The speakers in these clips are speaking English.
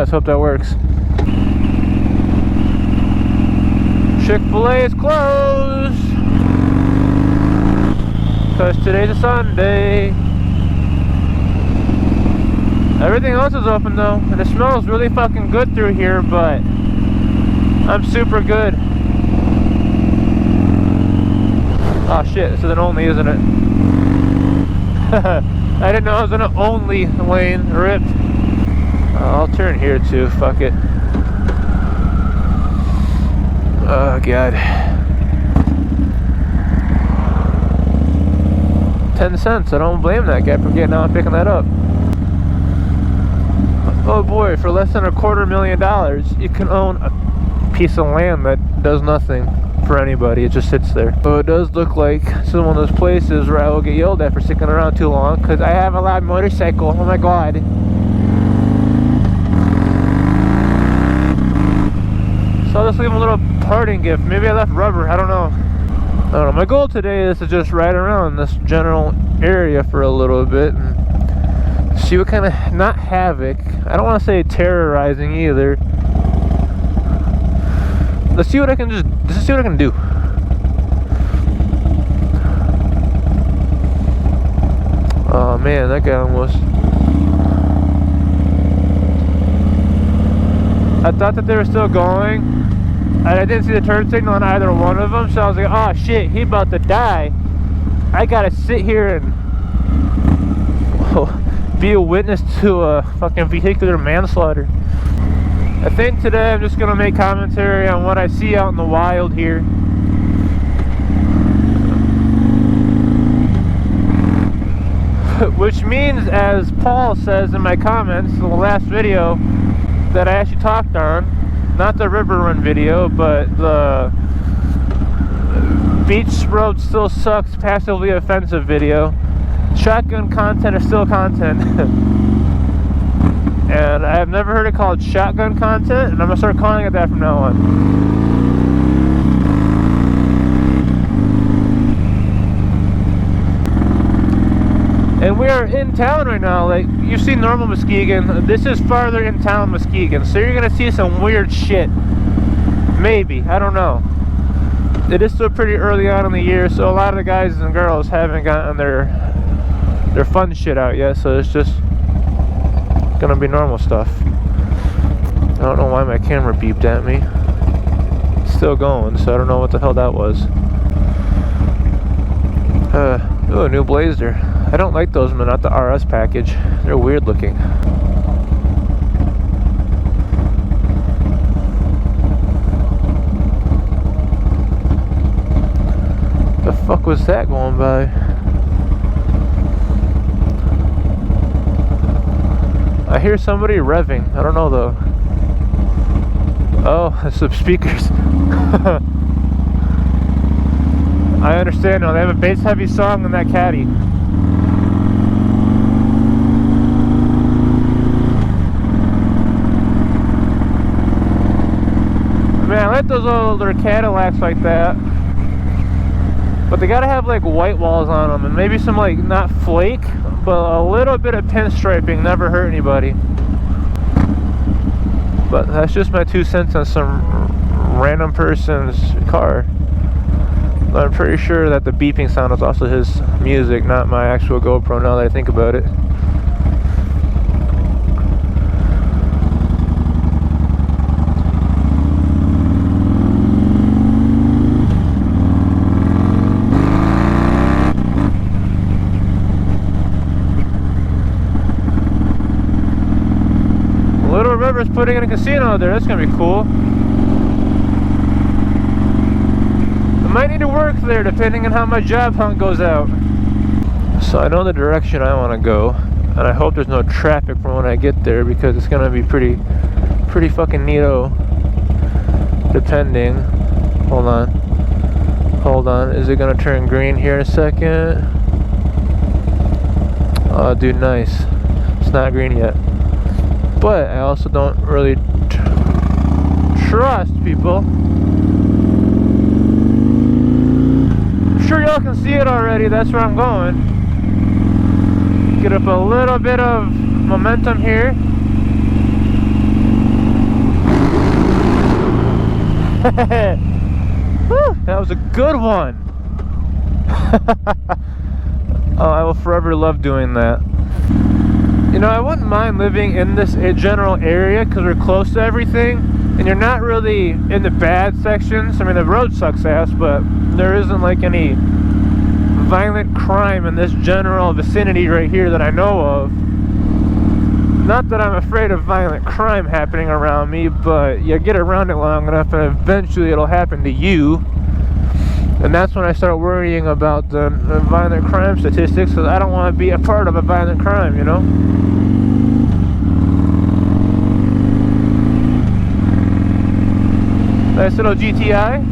Let's hope that works. Chick-fil-A is closed because today's a Sunday. Everything else is open though, and it smells really fucking good through here, but I'm super good. Oh shit, this is an only, isn't it? I didn't know I was in an only lane. Ripped. I'll turn here too, fuck it. Oh god. 10 cents, I don't blame that guy for getting out and picking that up. Oh boy, for less than $250,000 you can own a piece of land that does nothing for anybody. It just sits there. So it does look like this is one of those places where I will get yelled at for sticking around too long because I have a loud motorcycle. Oh my god. So I'll just leave a little parting gift. Maybe I left rubber, I don't know. I don't know. My goal today is to just ride around this general area for a little bit and see what kind of, not havoc, I don't want to say terrorizing either. Let's see what I can let's see what I can do. Oh man, that guy almost. I thought that they were still going, and I didn't see the turn signal on either one of them, so I was like, oh shit, he about to die. I gotta sit here and be a witness to a fucking vehicular manslaughter. I think today I'm just gonna make commentary on what I see out in the wild here. Which means, as Paul says in my comments in the last video that I actually talked on, not the river run video, but the beach road still sucks passively offensive video. Shotgun content is still content. And I have never heard it called shotgun content, and I'm gonna start calling it that from now on. And we are in town right now. Like, you've seen normal Muskegon. This is farther in town Muskegon, so you're gonna see some weird shit. Maybe, I don't know. It is still pretty early on in the year, so a lot of the guys and girls haven't gotten their fun shit out yet, so it's just gonna be normal stuff. I don't know why my camera beeped at me. It's still going, so I don't know what the hell that was. Ooh, a new Blazer. I don't like those, but not the RS package. They're weird looking. The fuck was that going by? I hear somebody revving. I don't know though. Oh, it's some speakers. I understand now. They have a bass heavy song in that caddy. Man, I like those older Cadillacs like that. But they gotta have like white walls on them and maybe some like, not flake, but a little bit of pinstriping never hurt anybody. But that's just my 2 cents on some random person's car. But I'm pretty sure that the beeping sound is also his music, not my actual GoPro now that I think about it. Little River's putting in a casino there. That's gonna be cool. I might need to work there depending on how my job hunt goes out. So I know the direction I want to go, and I hope there's no traffic from when I get there because it's gonna be pretty fucking neato. Depending. Hold on. Is it gonna turn green here in a second? Oh, dude, nice. It's not green yet. But I also don't really trust people. I'm sure y'all can see it already. That's where I'm going. Get up a little bit of momentum here. Woo, that was a good one. Oh, I will forever love doing that. You know, I wouldn't mind living in this general area because we're close to everything, and you're not really in the bad sections. I mean, the road sucks ass, but there isn't like any violent crime in this general vicinity right here that I know of. Not that I'm afraid of violent crime happening around me, but you get around it long enough and eventually it'll happen to you. And that's when I start worrying about the violent crime statistics, because I don't want to be a part of a violent crime, you know? Nice little GTI.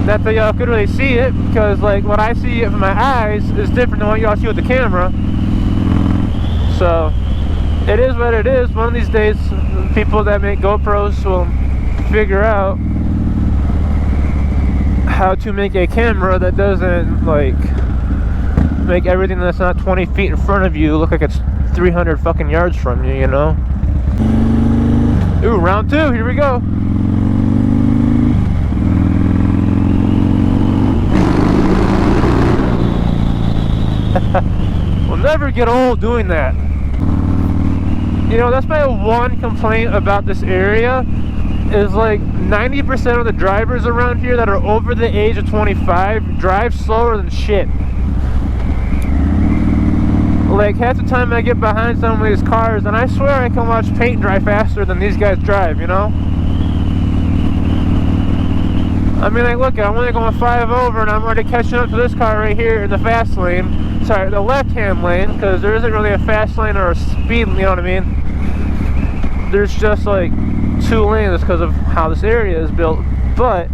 Not that y'all could really see it, because like what I see with my eyes is different than what y'all see with the camera. So it is what it is. One of these days, people that make GoPros will figure out how to make a camera that doesn't like make everything that's not 20 feet in front of you look like it's 300 fucking yards from you, you know? Ooh, round two, here we go. We'll never get old doing that. You know, that's my one complaint about this area, is like 90% of the drivers around here that are over the age of 25 drive slower than shit. Like half the time I get behind some of these cars and I swear I can watch paint dry faster than these guys drive, you know? I mean, like, look, I'm only going 5 over and I'm already catching up to this car right here in the fast lane. Sorry, the left-hand lane, because there isn't really a fast lane or a speed, you know what I mean? There's just like 2 lanes because of how this area is built. But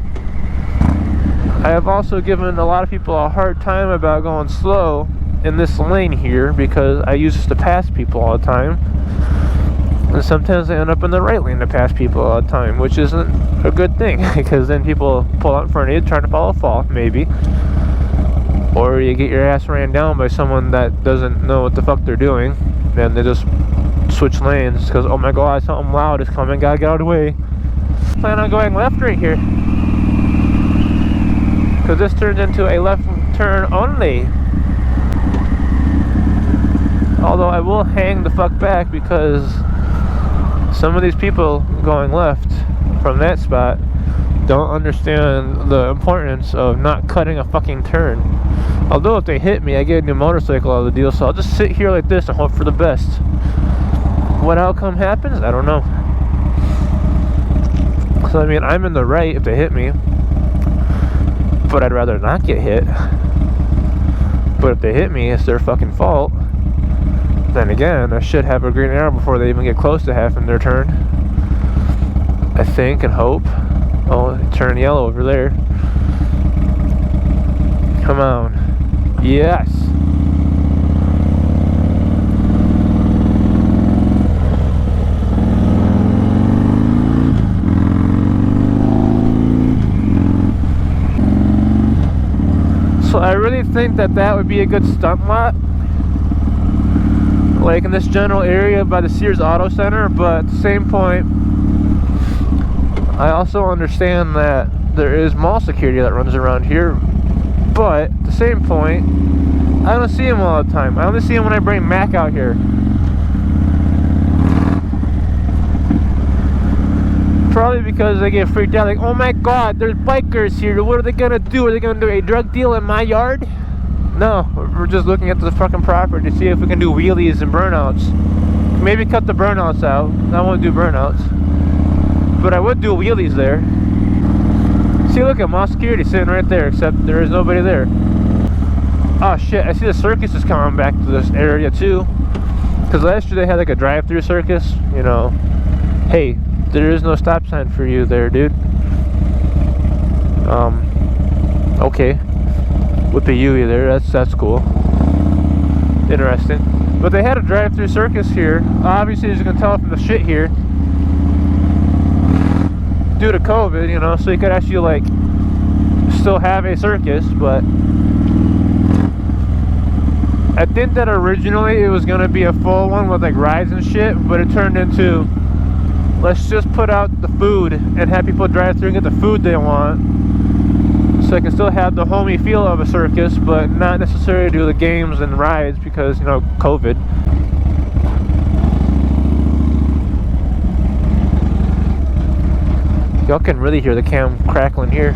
I have also given a lot of people a hard time about going slow in this lane here, because I use this to pass people all the time. And sometimes I end up in the right lane to pass people all the time, which isn't a good thing, because then people pull out in front of you trying to follow a fault, maybe. Or you get your ass ran down by someone that doesn't know what the fuck they're doing, and they just switch lanes because, oh my god, something loud is coming, gotta get out of the way. Plan on going left right here, because this turns into a left turn only. Although I will hang the fuck back, because some of these people going left from that spot don't understand the importance of not cutting a fucking turn. Although if they hit me, I get a new motorcycle out of the deal, so I'll just sit here like this and hope for the best. What outcome happens? I don't know. So I mean, I'm in the right if they hit me, but I'd rather not get hit. But if they hit me, it's their fucking fault. Then again, I should have a green arrow before they even get close to half in their turn, I think and hope. Oh, it turned yellow over there. Come on. Yes. So I really think that that would be a good stunt lot, like in this general area by the Sears Auto Center. But at the same point, I also understand that there is mall security that runs around here. But at the same point, I don't see them all the time. I only see them when I bring Mac out here. Probably because they get freaked out, like, oh my god, there's bikers here, what are they gonna do? Are they gonna do a drug deal in my yard? No, we're just looking at the fucking property to see if we can do wheelies and burnouts. Maybe cut the burnouts out. I won't do burnouts, but I would do wheelies there. See, look at mall security sitting right there, except there is nobody there. Oh shit, I see the circus is coming back to this area too, because last year they had like a drive-through circus, you know. Hey, there is no stop sign for you there, dude. Okay. Whippy Yui there, that's cool. Interesting. But they had a drive-through circus here. Obviously, as you can tell from the shit here, due to COVID, you know, so you could actually like still have a circus. But I think that originally it was gonna be a full one with like rides and shit, but it turned into let's just put out the food and have people drive through and get the food they want, so I can still have the homey feel of a circus, but not necessarily do the games and rides because, you know, COVID. Y'all can really hear the cam crackling here.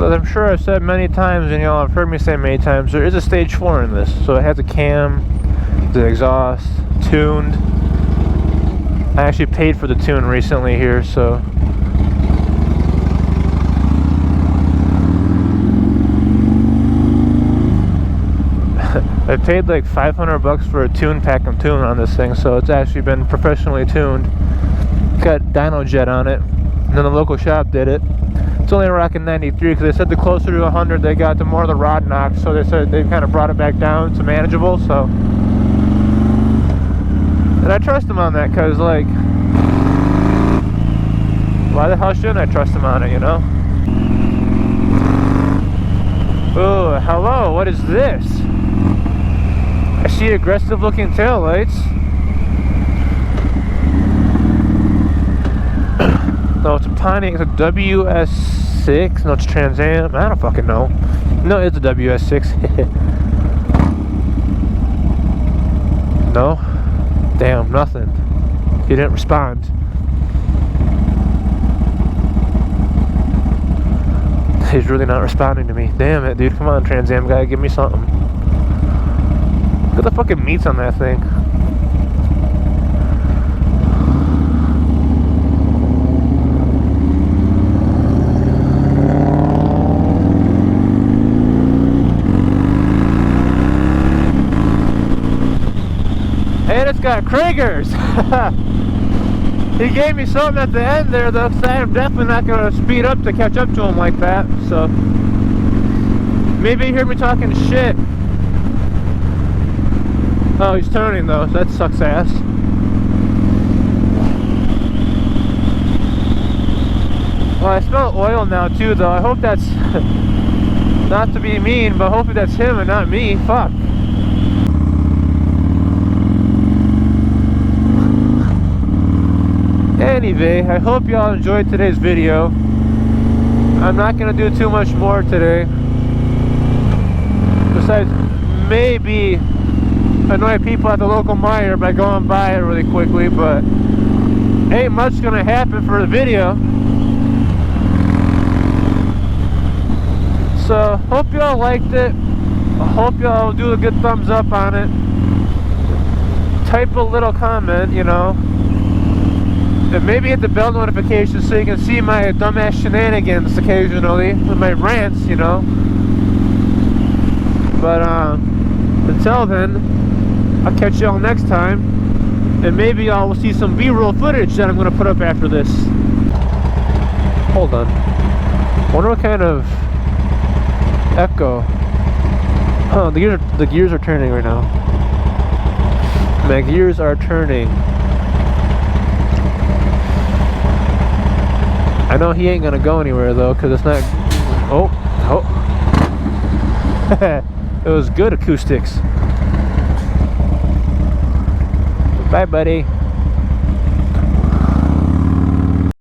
I'm sure I've said many times, and y'all have heard me say many times, there is a stage 4 in this. So it has a cam, the exhaust, tuned. I actually paid for the tune recently here, so. I paid like $500 for a tune pack and tune on this thing, so it's actually been professionally tuned. Got dyno jet on it, and then the local shop did it. It's only rocking 93 because they said the closer to 100 they got, the more the rod knocks. So they said they kind of brought it back down to manageable. So, and I trust them on that because, like, why the hell shouldn't I trust them on it, you know? Oh, hello, what is this? I see aggressive looking taillights. No, it's a Pontiac. It's a WS6. No, it's Trans Am. I don't fucking know. No, it's a WS6. No? Damn, nothing. He didn't respond. He's really not responding to me. Damn it, dude. Come on, Trans Am guy. Give me something. Look at the fucking meats on that thing. And it's got Kragers. He gave me something at the end there though, because I am definitely not going to speed up to catch up to him like that. So maybe you hear me talking shit. Oh, he's turning though, so that sucks ass. Well, I smell oil now too though. I hope that's not to be mean, but hopefully that's him and not me. Fuck. Anyway, I hope y'all enjoyed today's video. I'm not going to do too much more today. Besides, maybe annoy people at the local miner by going by it really quickly, but ain't much going to happen for the video. So, hope y'all liked it. I hope y'all do a good thumbs up on it. Type a little comment, you know. And maybe hit the bell notification so you can see my dumbass shenanigans occasionally with my rants, you know. But until then, I'll catch y'all next time, and maybe y'all will see some B-roll footage that I'm going to put up after this. Hold on. I wonder what kind of echo. Oh, the gears are turning right now. My gears are turning. I know he ain't gonna go anywhere though, because it's not. Oh. It was good acoustics. Bye, buddy.